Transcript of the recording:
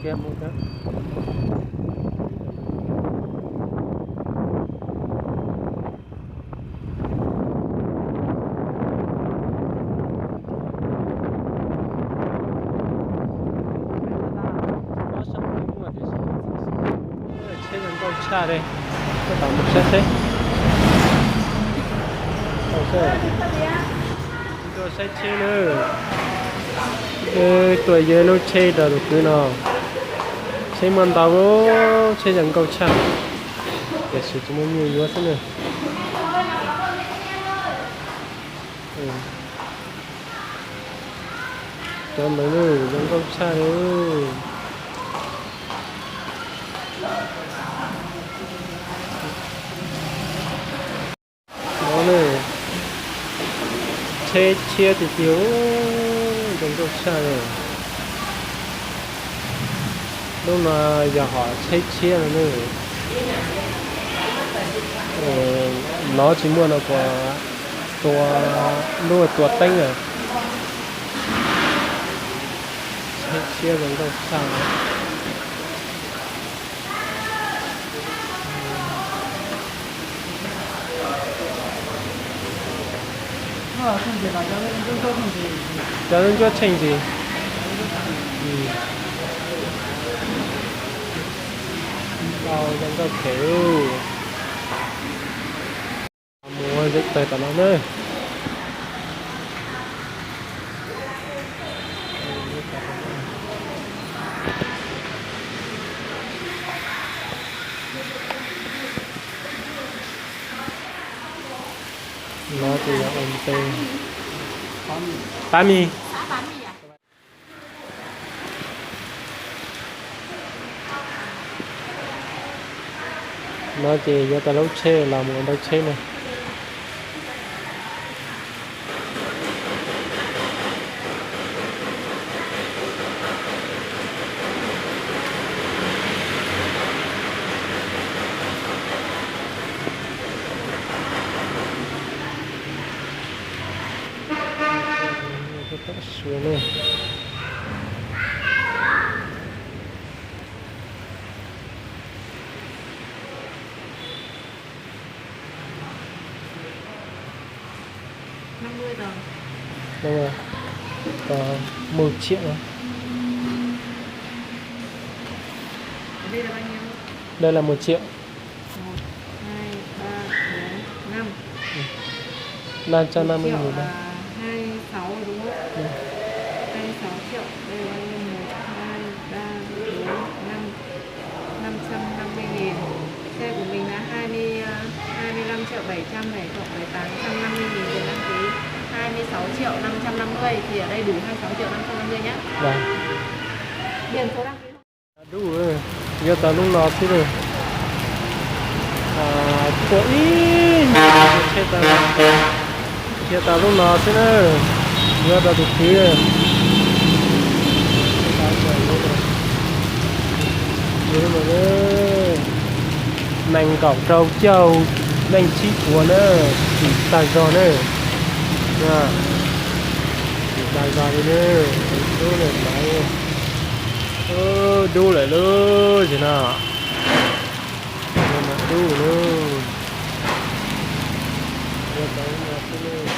một cái xe gần cầu xa đây các bạn một xe thế tôi sẽ chơi nữa tuổi giờ nó chơi được cứ nào chơi mòn tàu chơi gần cầu xa để sử dụng nhiều quá thế này cho mấy người gần cầu xa nữa nó này chia thì thiếu gần cầu xa rồi lúc mà giờ họ chia rồi nữa nó chỉ mua nó của tua tanh à chia gần cầu xa cho nên cho thành gì vào trong cái kiểu mua rất tệ tao nói nó thì là ông tên bánh mì nó chỉ cho ta nấu chè làm một nấu chè này xuống này đâu rồi có 1 triệu rồi. Đây là bao nhiêu? Đây là 1 triệu. 1, 2, 3, 4, 5. 550 nghìn đây. 26 đúng không? Ừ. 26 triệu. Đây là bao nhiêu? 1, 2, 3, 4, 5. 550 nghìn. Xe của mình là 25 triệu 700 này cộng với 850 nghìn tiền đăng ký. 26 triệu 550 thì ở đây đủ 26 triệu 550 nhé. Vâng. Biển số đăng ký. Đủ rồi. Giờ ta lúc nào thế này. Có ít. Giờ ta lúc nào thế này. Giờ ta được thứ này. Giờ mà đây. Nành cọc trâu châu. Nành chi của nữa. Chỉ tài giò nữa. Nha. Chỉ tài giò đi nữa. Đu lại máy. Đu lại luôn. Chứ nào. Đu luôn. Giờ ta lúc nào thế này.